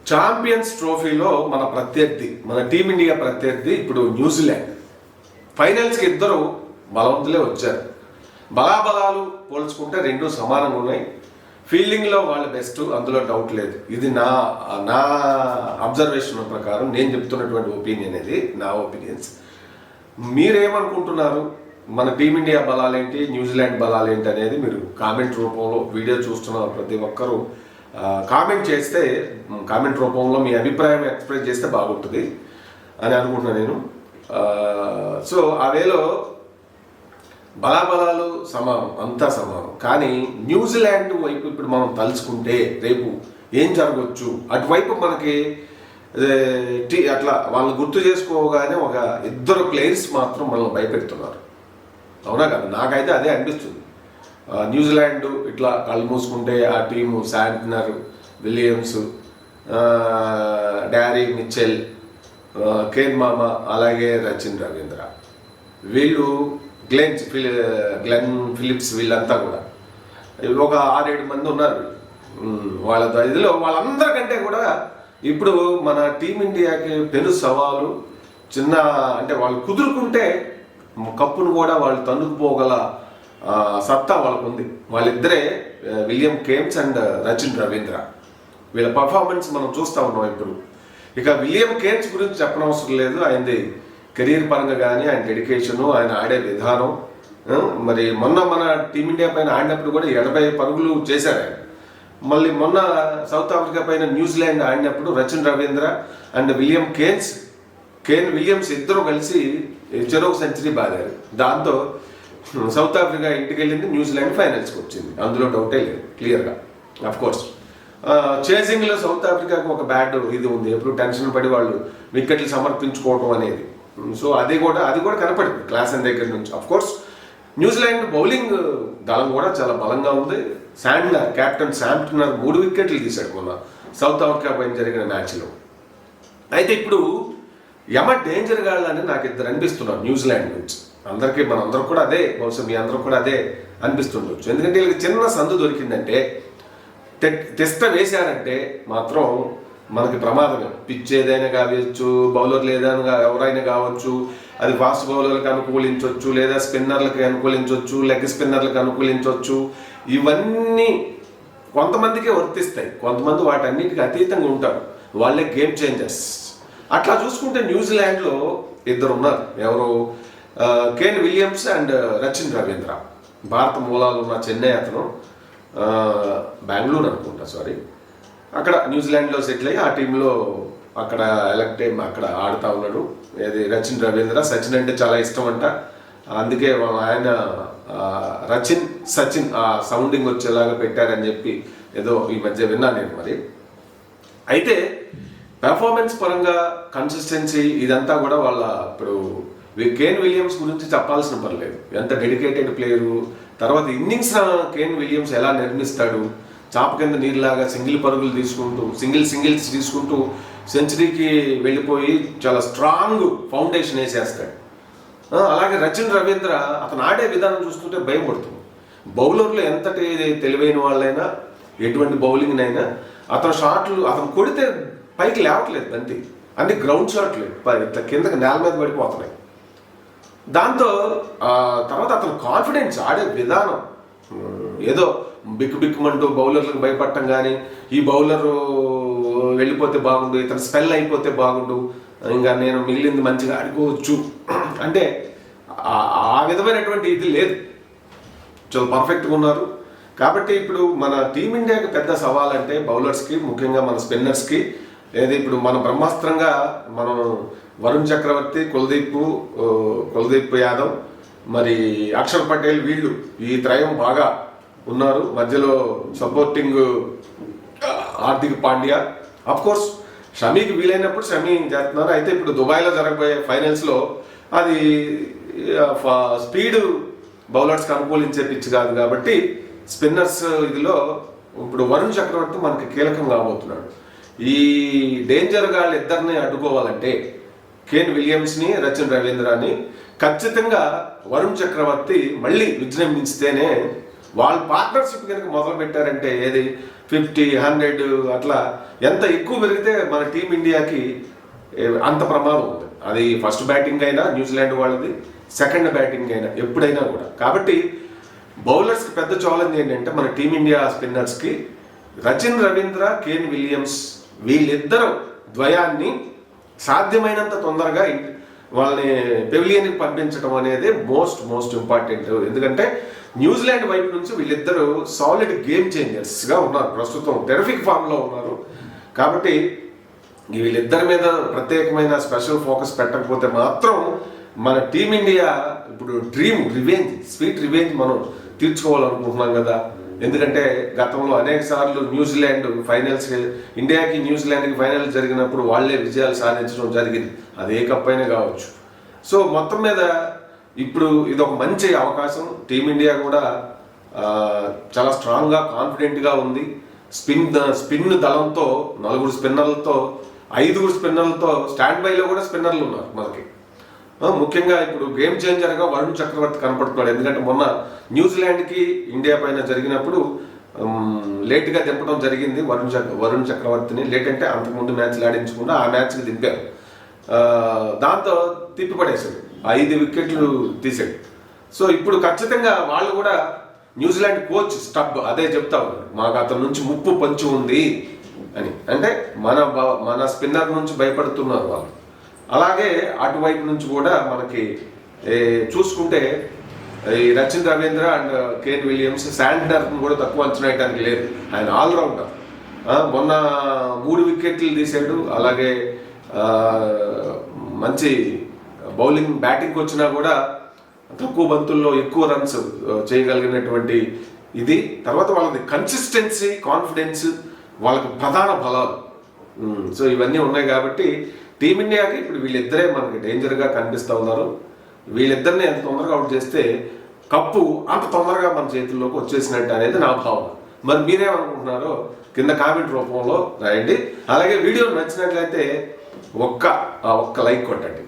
Champions ట్రోఫీలో మన team India ప్రత్యర్థి ఇప్పుడు న్యూజిలాండ్. ఫైనల్స్కి ఇద్దరు బలవంతులే వచ్చారు. బలాబలాలు పోల్చుకుంటే రెండు సమానంగా ఉన్నాయి. ఫీల్డింగ్లో వాళ్ళ బెస్ట్, అందులో డౌట్ లేదు. ఇది నా అబ్జర్వేషన్ ప్రకారం నేను చెప్తున్నటువంటి ఒపీనియన్, ఇది నా ఒపీనియన్స్. మీరేమనుకుంటున్నారు? మన టీమిండియా బలాలేంటి, న్యూజిలాండ్ బలాలేంటి అనేది మీరు కామెంట్ రూపంలో, వీడియో చూస్తున్న ప్రతి ఒక్కరూ కామెంట్ చేస్తే, కామెంట్ రూపంలో మీ అభిప్రాయం ఎక్స్ప్రెస్ చేస్తే బాగుంటుంది అని అనుకుంటున్నాను నేను. సో ఆ వేలో బలాబలాలు సమానం, అంతా సమానం. కానీ న్యూజిలాండ్ వైపు ఇప్పుడు మనం తలుచుకుంటే రేపు ఏం జరగవచ్చు, అటువైపు మనకి అట్లా వాళ్ళని గుర్తు చేసుకోగానే ఒక ఇద్దరు ప్లేయర్స్ మాత్రం మనల్ని భయపెడుతున్నారు. అవునా కదా? నాకైతే అదే అనిపిస్తుంది. న్యూజిలాండ్ ఇట్లా కళ్ళు మూసుకుంటే ఆ team Santner, Williams, Daryl Mitchell, Kane మామా, అలాగే రచిన్ రవీంద్ర, వీళ్ళు గ్లెన్ ఫిలిప్స్, వీళ్ళంతా కూడా ఒక 6-7 మంది ఉన్నారు. వాళ్ళ ఇదిలో వాళ్ళందరికంటే కూడా ఇప్పుడు మన టీమిండియాకి పెను సవాలు చిన్న, అంటే వాళ్ళు కుదురుకుంటే కప్పును కూడా వాళ్ళు తన్నుకుపోగల సత్తా వాళ్ళకు ఉంది. వాళ్ళిద్దరే విలియం కేమ్స్ అండ్ రచిన్ రవీంద్ర. వీళ్ళ పర్ఫార్మెన్స్ మనం చూస్తూ ఉన్నాం ఇప్పుడు. ఇక విలియం కేమ్స్ గురించి చెప్పనవసరం లేదు. ఆయనది కెరీర్ పరంగా కానీ, ఆయన డెడికేషను, ఆయన ఆడే విధానం. మరి మొన్న మన టీమిండియా పైన ఆడినప్పుడు కూడా 80 పరుగులు చేశారు ఆయన. మళ్ళీ మొన్న సౌత్ ఆఫ్రికా పైన న్యూజిలాండ్ ఆడినప్పుడు Rachin Ravindra and Kane Williams ఇద్దరు కలిసి చెరొక సెంచరీ బాదారు. దాంతో సౌత్ ఆఫ్రికా ఇంటికి వెళ్ళింది, న్యూజిలాండ్ ఫైనల్స్కి వచ్చింది, అందులో డౌటే లేదు క్లియర్గా. అఫ్కోర్స్ చేసింగ్లో సౌత్ ఆఫ్రికాకు ఒక బ్యాడ్ ఇది ఉంది, ఎప్పుడు టెన్షన్ పడి వాళ్ళు వికెట్లు సమర్పించుకోవడం అనేది. సో అది కూడా కనపడింది క్లాసన్ దగ్గర నుంచి. అఫ్కోర్స్ న్యూజిలాండ్ బౌలింగ్ దళం కూడా చాలా బలంగా ఉంది. కెప్టెన్ శాంట్నర్ 3 వికెట్లు తీశాడు మొన్న సౌత్ ఆఫ్రికా పైన జరిగిన మ్యాచ్లో. అయితే ఇప్పుడు డేంజర్ గాళ్ళని నాకు ఇద్దరు అనిపిస్తున్నారు న్యూజిలాండ్ నుంచి. మనందరం కూడా అదే, బహుశా మీ అందరూ కూడా అదే అనిపిస్తుండొచ్చు. ఎందుకంటే వీళ్ళకి చిన్న సందు దొరికిందంటే, టెస్ట్ వేశారంటే మాత్రం మనకి ప్రమాదమే. పిచ్ ఏదైనా కావచ్చు, బౌలర్లు ఏదైనా ఎవరైనా కావచ్చు, అది ఫాస్ట్ బౌలర్లకు అనుకూలించవచ్చు, లేదా స్పిన్నర్లకు అనుకూలించవచ్చు, లెగ్ స్పిన్నర్లకు అనుకూలించవచ్చు. ఇవన్నీ కొంతమందికే వర్తిస్తాయి, కొంతమంది వాటన్నిటికీ అతీతంగా ఉంటారు. వాళ్ళే గేమ్ చేంజర్స్. అట్లా చూసుకుంటే న్యూజిలాండ్లో ఇద్దరు ఉన్నారు. ఎవరు? Kane Williams and Rachin Ravindra. భారత మూలాలు ఉన్న చెన్నై అతను, బెంగళూరు అనుకుంటా, సారీ, అక్కడ న్యూజిలాండ్లో సెటిల్ అయ్యి ఆ టీంలో అక్కడ ఎలక్ట్ అయ్యి అక్కడ ఆడుతూ ఉన్నాడు. ఏది రచిన్ రవీంద్ర. సచిన్ అంటే చాలా ఇష్టం అంట, అందుకే ఆయన సచిన్ ఆ సౌండింగ్ వచ్చేలాగా పెట్టారని చెప్పి ఏదో ఈ మధ్య విన్నాను నేను. మరి అయితే పెర్ఫార్మెన్స్ పరంగా కన్సిస్టెన్సీ ఇదంతా కూడా వాళ్ళ ఇప్పుడు కేన్ విలియమ్స్ గురించి చెప్పాల్సిన పర్లేదు, ఎంత డెడికేటెడ్ ప్లేయరు. తర్వాత ఇన్నింగ్స్ కేన్ విలియమ్స్ ఎలా నిర్మిస్తాడు, చాప కింద నీరులాగా సింగిల్స్ తీసుకుంటూ సెంచరీకి వెళ్ళిపోయి చాలా స్ట్రాంగ్ ఫౌండేషన్ వేసేస్తాడు. అలాగే రచిన్ రవీంద్ర అతను ఆడే విధానం చూస్తుంటే భయం పడుతుంది. బౌలర్లు ఎంతటి తెలివైన వాళ్ళైనా, ఎటువంటి బౌలింగ్నైనా అతను షాట్లు అతను కొడితే పైకి లేవట్లేదు, బంతి అన్ని గ్రౌండ్ షాట్లు ఇట్లా కిందకి నేల మీద పడిపోతున్నాయి. దాంతో తర్వాత అతను కాన్ఫిడెన్స్, ఆడే విధానం, ఏదో బిక్కుమంటూ బౌలర్లకు భయపడటం కానీ, ఈ బౌలరు వెళ్ళిపోతే బాగుండు, ఇతను స్పెల్ అయిపోతే బాగుండు, ఇంకా నేను మిగిలింది మంచిగా ఆడుకోవచ్చు అంటే ఆ విధమైనటువంటి ఇది లేదు. చాలా పర్ఫెక్ట్గా ఉన్నారు. కాబట్టి ఇప్పుడు మన టీమిండియాకి పెద్ద సవాల్ అంటే బౌలర్స్కి, ముఖ్యంగా మన స్పిన్నర్స్కి. లేదా ఇప్పుడు మన బ్రహ్మాస్త్రంగా మనం వరుణ్ చక్రవర్తి, కుల్దీప్ యాదవ్, మరి అక్షర్ పటేల్, వీళ్ళు ఈ త్రయం బాగా ఉన్నారు. మధ్యలో సపోర్టింగ్ హార్దిక్ పాండ్యా. అఫ్కోర్స్ షమీకి వీలైనప్పుడు షమీ చేస్తున్నారు. అయితే ఇప్పుడు దుబాయ్లో జరగబోయే ఫైనల్స్లో అది స్పీడ్ బౌలర్స్కి అనుకూలించే పిచ్ కాదు కాబట్టి స్పిన్నర్స్ ఇదిలో ఇప్పుడు వరుణ్ చక్రవర్తి మనకి కీలకం కాబోతున్నాడు. ఈ డేంజర్ గాళ్ళు ఇద్దరిని అడ్డుకోవాలంటే కేన్ విలియమ్స్ని, రచిన్ రవీంద్రని ఖచ్చితంగా వరుణ్ చక్రవర్తి మళ్ళీ విజృంభించితేనే వాళ్ళ పార్ట్నర్షిప్ కనుక మొదలు పెట్టారంటే, ఏది 50, 100 అట్లా ఎంత ఎక్కువ పెరిగితే మన టీమిండియాకి అంత ప్రమాదం ఉంది. అది ఫస్ట్ బ్యాటింగ్ అయినా న్యూజిలాండ్ వాళ్ళది, సెకండ్ బ్యాటింగ్ అయినా ఎప్పుడైనా కూడా. కాబట్టి బౌలర్స్కి పెద్ద ఛాలెంజ్ ఏంటంటే మన టీమిండియా స్పిన్నర్స్కి రచిన్ రవీంద్ర, కేన్ విలియమ్స్ వీళ్ళిద్దరు ద్వయాన్ని సాధ్యమైనంత తొందరగా వాళ్ళని పెవిలియన్కి పంపించడం అనేది మోస్ట్ ఇంపార్టెంట్. ఎందుకంటే న్యూజిలాండ్ వైపు నుంచి వీళ్ళిద్దరూ సాలిడ్ గేమ్ చేంజర్స్గా ఉన్నారు, ప్రస్తుతం టెరిఫిక్ ఫామ్లో ఉన్నారు. కాబట్టి వీళ్ళిద్దరి మీద ప్రత్యేకమైన స్పెషల్ ఫోకస్ పెట్టకపోతే మాత్రం మన టీమిండియా ఇప్పుడు స్వీట్ రివెంజ్ మనం తీర్చుకోవాలనుకుంటున్నాం కదా. ఎందుకంటే గతంలో అనేక సార్లు న్యూజిలాండ్ ఫైనల్స్, ఇండియాకి న్యూజిలాండ్కి ఫైనల్స్ జరిగినప్పుడు వాళ్లే విజయాలు సాధించడం జరిగింది, అది ఏ కప్ అయినా కావచ్చు. సో మొత్తం మీద ఇప్పుడు ఇది ఒక మంచి అవకాశం. టీమిండియా కూడా చాలా స్ట్రాంగ్గా కాన్ఫిడెంట్గా ఉంది. స్పిన్ దళంతో 4 స్పిన్నర్లతో 5 స్పిన్నర్లతో స్టాండ్ బైలో కూడా స్పిన్నర్లు ఉన్నారు మనకి. ముఖ్యంగా ఇప్పుడు గేమ్ చేంజర్గా వరుణ్ చక్రవర్తి కనపడుతున్నాడు. ఎందుకంటే మొన్న న్యూజిలాండ్కి ఇండియా పైన జరిగినప్పుడు లేట్గా దింపడం జరిగింది వరుణ్ చక్రవర్తిని. లేట్ అంటే అంతకుముందు మ్యాచ్లు ఆడించకుండా ఆ మ్యాచ్కి దింపారు. దాంతో తిప్పిపడేశాడు, 5 వికెట్లు తీసాడు. సో ఇప్పుడు ఖచ్చితంగా వాళ్ళు కూడా న్యూజిలాండ్ కోచ్ స్టబ్ అదే చెప్తా ఉన్నారు, మాకు అతని నుంచి ముప్పు పంచి ఉంది అని. అంటే మన స్పిన్నర్ నుంచి భయపడుతున్నారు వాళ్ళు. అలాగే అటువైపు నుంచి కూడా మనకి చూసుకుంటే ఈ Rachin Ravindra and Kane Williams, శాంట్నర్ని కూడా తక్కువ అంచనా వేయడానికి లేదు, ఆయన ఆల్రౌండర్. మొన్న 3 వికెట్లు తీసాడు. అలాగే మంచి బ్యాటింగ్కి వచ్చినా కూడా తక్కువ బంతుల్లో ఎక్కువ రన్స్ చేయగలిగినటువంటి ఇది. తర్వాత వాళ్ళది కన్సిస్టెన్సీ, కాన్ఫిడెన్స్ వాళ్ళకి ప్రధాన బలాలు. సో ఇవన్నీ ఉన్నాయి కాబట్టి టీమిండియాకి ఇప్పుడు వీళ్ళిద్దరే మనకి డేంజర్గా కనిపిస్తూ ఉన్నారు. వీళ్ళిద్దరిని ఎంత తొందరగా అవుట్ చేస్తే కప్పు అంత తొందరగా మన చేతుల్లోకి వచ్చేసినట్టు అనేది నా భావన. మరి మీరేమనుకుంటున్నారో కింద కామెంట్ రూపంలో రాయండి. అలాగే వీడియో నచ్చినట్లయితే ఒక్క లైక్ కొట్టండి.